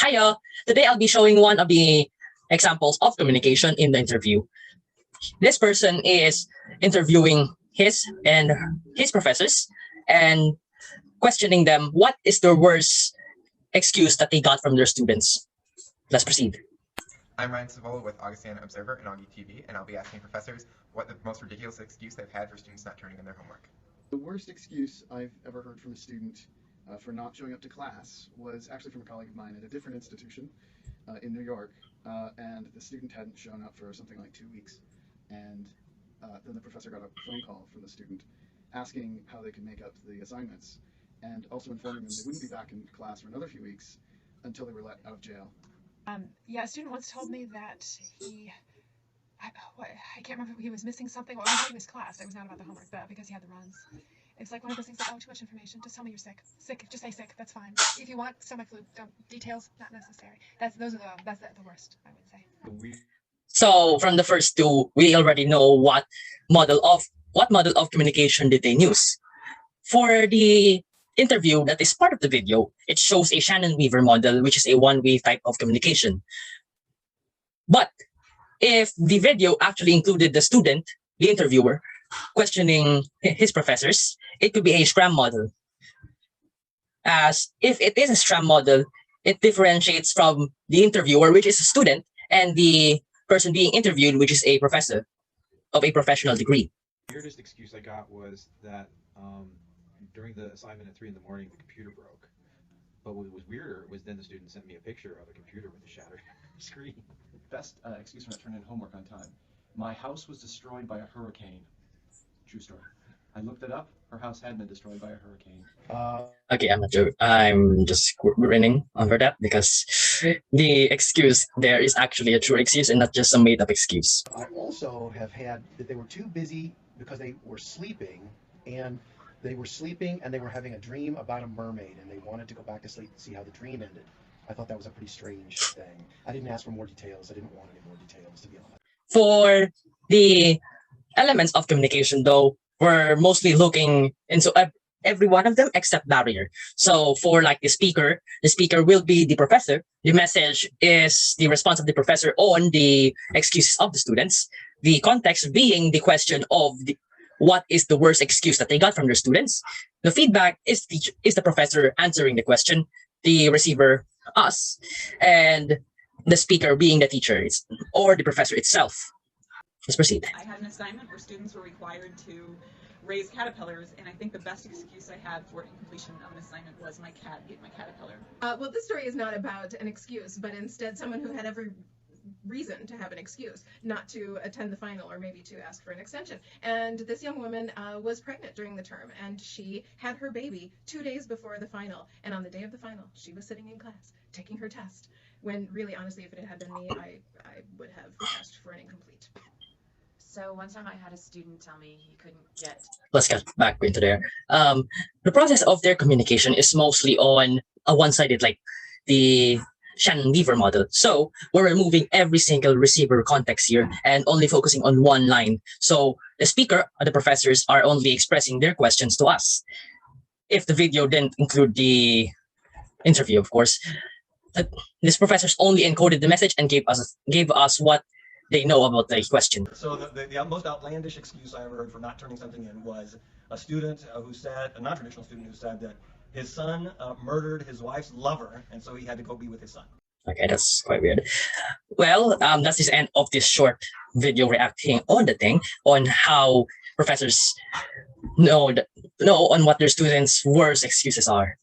Hiya! Today I'll be showing one of the examples of communication in the interview. This person is interviewing his professors and questioning them what is the worst excuse that they got from their students. Let's proceed. I'm Ryan Savola with Augustana Observer and Augie TV, and I'll be asking professors what the most ridiculous excuse they've had for students not turning in their homework. The worst excuse I've ever heard from a student for not showing up to class was actually from a colleague of mine at a different institution in New York, and the student hadn't shown up for something like 2 weeks, and then the professor got a phone call from the student asking how they could make up the assignments, and also informing them they wouldn't be back in class for another few weeks until they were let out of jail. Yeah, a student once told me that I can't remember, he was missing something. Well, it was in his class. It was not about the homework, but because he had the runs. It's like one of those things like, oh, too much information. Just tell me you're sick. Sick. Just say sick. That's fine. If you want stomach flu, details not necessary. That's the worst, I would say. So from the first two, we already know what model of communication did they use. For the interview that is part of the video, it shows a Shannon-Weaver model, which is a one-way type of communication. But if the video actually included the student, the interviewer, questioning his professors, it could be a SCRAM model. As if it is a SCRAM model, it differentiates from the interviewer, which is a student, and the person being interviewed, which is a professor of a professional degree. The weirdest excuse I got was that during the assignment at 3 in the morning, the computer broke. But what was weirder was then the student sent me a picture of a computer with a shattered screen. Best excuse for not turning in homework on time. My house was destroyed by a hurricane. True story. I looked it up. Her house had been destroyed by a hurricane. Okay, I'm not joking. I'm just grinning over that because the excuse there is actually a true excuse and not just a made-up excuse. I also have had that they were too busy because they were sleeping, and they were having a dream about a mermaid, and they wanted to go back to sleep to see how the dream ended. I thought that was a pretty strange thing. I didn't ask for more details. I didn't want any more details, to be honest. For the elements of communication, though, we're mostly looking into every one of them except barrier. So for like the speaker will be the professor. The message is the response of the professor on the excuses of the students. The context being the question of what is the worst excuse that they got from their students. The feedback is the professor answering the question, the receiver, us, and the speaker being the teacher or the professor itself. Let's proceed. I had an assignment where students were required to raise caterpillars, and I think the best excuse I had for incompletion of an assignment was my cat ate my caterpillar. Well, this story is not about an excuse, but instead someone who had every reason to have an excuse not to attend the final or maybe to ask for an extension. And this young woman was pregnant during the term, and she had her baby 2 days before the final. And on the day of the final, she was sitting in class taking her test, when really, honestly, if it had been me, I would have asked for an incomplete. So one time I had a student tell me he couldn't get... Let's get back into there. The process of their communication is mostly on a one-sided, like the Shannon-Weaver model. So we're removing every single receiver context here and only focusing on one line. So the speaker, the professors, are only expressing their questions to us. If the video didn't include the interview, of course, these professors only encoded the message and gave us what they know about the question. So the most outlandish excuse I ever heard for not turning something in was a student who said, a non-traditional student who said that his son murdered his wife's lover, and so he had to go be with his son. Okay, that's quite weird. Well, that's the end of this short video reacting on the thing, on how professors know on what their students' worst excuses are.